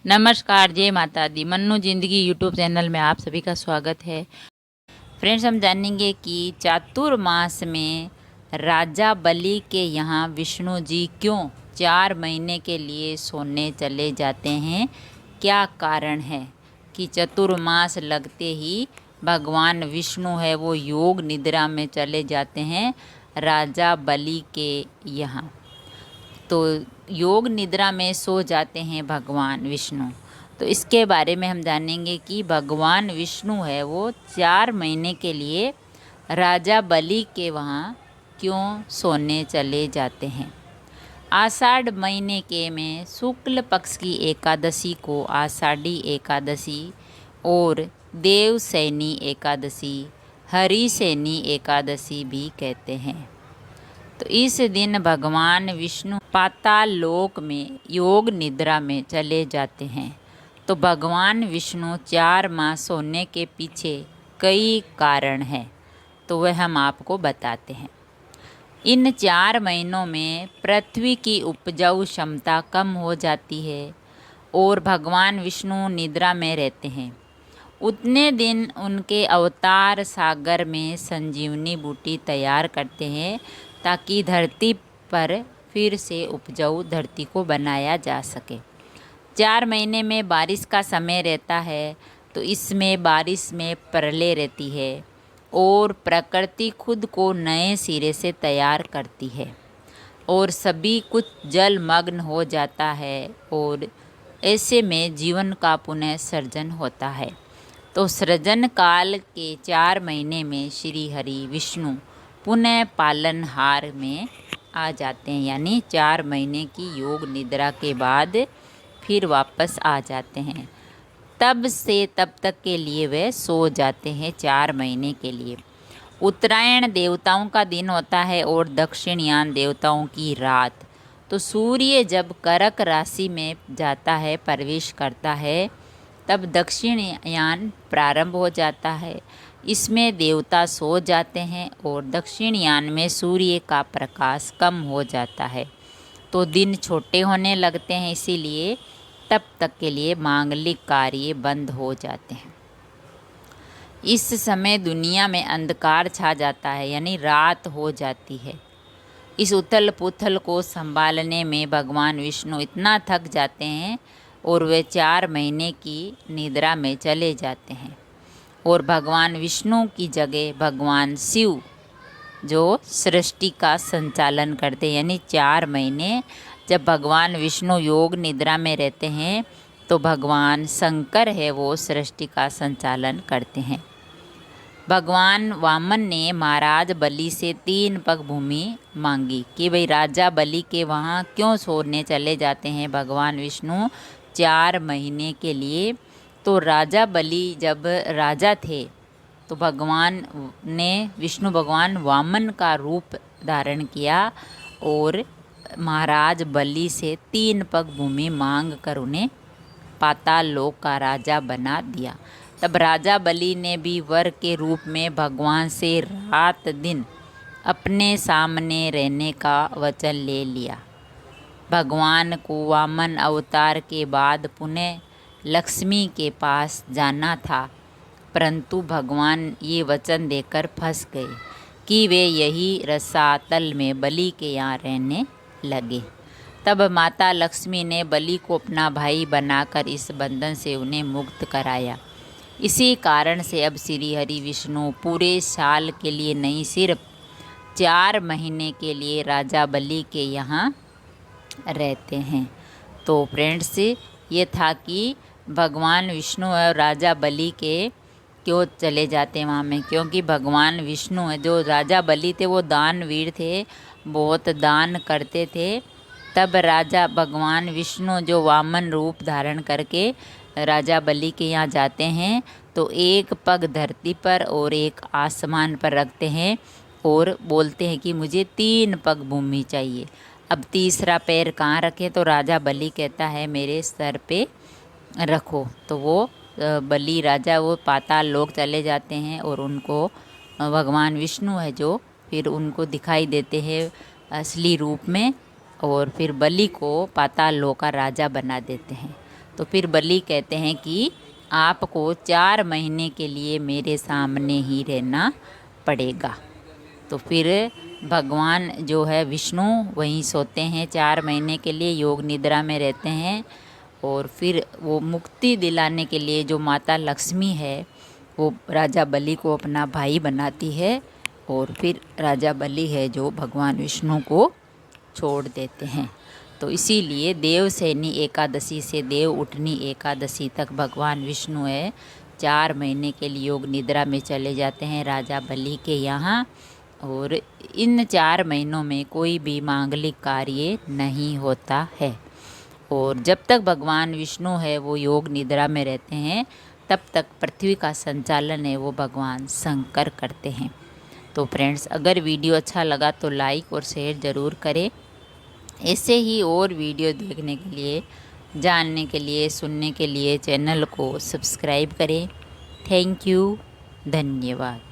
नमस्कार, जय माता दी। मन्नू जिंदगी यूट्यूब चैनल में आप सभी का स्वागत है। फ्रेंड्स, हम जानेंगे कि चातुर्मास में राजा बलि के यहाँ विष्णु जी क्यों 4 महीने के लिए सोने चले जाते हैं। क्या कारण है कि चतुर्मास लगते ही भगवान विष्णु है वो योग निद्रा में चले जाते हैं राजा बलि के यहाँ। तो योग निद्रा में सो जाते हैं भगवान विष्णु। तो इसके बारे में हम जानेंगे कि भगवान विष्णु है वो 4 महीने के लिए राजा बलि के वहाँ क्यों सोने चले जाते हैं। आषाढ़ महीने के में शुक्ल पक्ष की एकादशी को आषाढ़ी एकादशी और देवसैनी एकादशी, हरिसैनी एकादशी भी कहते हैं। तो इस दिन भगवान विष्णु पाताल लोक में योग निद्रा में चले जाते हैं। तो भगवान विष्णु 4 माह सोने के पीछे कई कारण हैं, तो वह हम आपको बताते हैं। इन 4 महीनों में पृथ्वी की उपजाऊ क्षमता कम हो जाती है और भगवान विष्णु निद्रा में रहते हैं। उतने दिन उनके अवतार सागर में संजीवनी बूटी तैयार करते हैं ताकि धरती पर फिर से उपजाऊ धरती को बनाया जा सके। 4 महीने में बारिश का समय रहता है, तो इसमें बारिश में प्रलय रहती है और प्रकृति खुद को नए सिरे से तैयार करती है और सभी कुछ जलमग्न हो जाता है और ऐसे में जीवन का पुनः सर्जन होता है। तो सृजन काल के 4 महीने में श्री हरि विष्णु पुनः पालनहार में आ जाते हैं, यानी 4 महीने की योग निद्रा के बाद फिर वापस आ जाते हैं। तब से तब तक के लिए वे सो जाते हैं 4 महीने के लिए। उत्तरायण देवताओं का दिन होता है और दक्षिणयान देवताओं की रात। तो सूर्य जब कर्क राशि में जाता है, प्रवेश करता है, तब दक्षिणयान प्रारंभ हो जाता है। इसमें देवता सो जाते हैं और दक्षिणयान में सूर्य का प्रकाश कम हो जाता है, तो दिन छोटे होने लगते हैं। इसीलिए तब तक के लिए मांगलिक कार्य बंद हो जाते हैं। इस समय दुनिया में अंधकार छा जाता है, यानी रात हो जाती है। इस उथल पुथल को संभालने में भगवान विष्णु इतना थक जाते हैं और वे 4 महीने की निद्रा में चले जाते हैं और भगवान विष्णु की जगह भगवान शिव जो सृष्टि का संचालन करते हैं, यानी 4 महीने जब भगवान विष्णु योग निद्रा में रहते हैं तो भगवान शंकर है वो सृष्टि का संचालन करते हैं। भगवान वामन ने महाराज बलि से 3 पग भूमि मांगी कि भाई राजा बलि के वहाँ क्यों सोने चले जाते हैं भगवान विष्णु 4 महीने के लिए। तो राजा बलि जब राजा थे तो भगवान ने विष्णु भगवान वामन का रूप धारण किया और महाराज बलि से 3 पग भूमि मांग कर उन्हें पाताल लोक का राजा बना दिया। तब राजा बलि ने भी वर के रूप में भगवान से रात दिन अपने सामने रहने का वचन ले लिया। भगवान को वामन अवतार के बाद पुनः लक्ष्मी के पास जाना था, परंतु भगवान ये वचन देकर फंस गए कि वे यही रसातल में बलि के यहाँ रहने लगे। तब माता लक्ष्मी ने बलि को अपना भाई बनाकर इस बंधन से उन्हें मुक्त कराया। इसी कारण से अब श्री हरि विष्णु पूरे साल के लिए नहीं, सिर्फ 4 महीने के लिए राजा बलि के यहाँ रहते हैं। तो फ्रेंड्स, ये था कि भगवान विष्णु और राजा बलि के क्यों चले जाते हैं वहाँ में, क्योंकि भगवान विष्णु है जो राजा बलि थे वो दानवीर थे, बहुत दान करते थे। तब राजा भगवान विष्णु जो वामन रूप धारण करके राजा बलि के यहाँ जाते हैं तो 1 पग धरती पर और 1 आसमान पर रखते हैं और बोलते हैं कि मुझे 3 पग भूमि चाहिए। अब तीसरा पैर कहाँ रखें, तो राजा बलि कहता है मेरे सर पे रखो। तो वो बलि राजा वो पाताल लोक चले जाते हैं और उनको भगवान विष्णु है जो फिर उनको दिखाई देते हैं असली रूप में और फिर बलि को पाताल लोक का राजा बना देते हैं। तो फिर बलि कहते हैं कि आपको 4 महीने के लिए मेरे सामने ही रहना पड़ेगा। तो फिर भगवान जो है विष्णु वहीं सोते हैं 4 महीने के लिए, योग निद्रा में रहते हैं। और फिर वो मुक्ति दिलाने के लिए जो माता लक्ष्मी है वो राजा बलि को अपना भाई बनाती है, और फिर राजा बलि है जो भगवान विष्णु को छोड़ देते हैं। तो इसीलिए देवसैनी एकादशी से देव उठनी एकादशी तक भगवान विष्णु है 4 महीने के लिए योग निद्रा में चले जाते हैं राजा बलि के यहाँ। और इन 4 महीनों में कोई भी मांगलिक कार्य नहीं होता है। और जब तक भगवान विष्णु है वो योग निद्रा में रहते हैं तब तक पृथ्वी का संचालन है वो भगवान शंकर करते हैं। तो फ्रेंड्स, अगर वीडियो अच्छा लगा तो लाइक और शेयर ज़रूर करें। ऐसे ही और वीडियो देखने के लिए, जानने के लिए, सुनने के लिए चैनल को सब्सक्राइब करें। थैंक यू, धन्यवाद।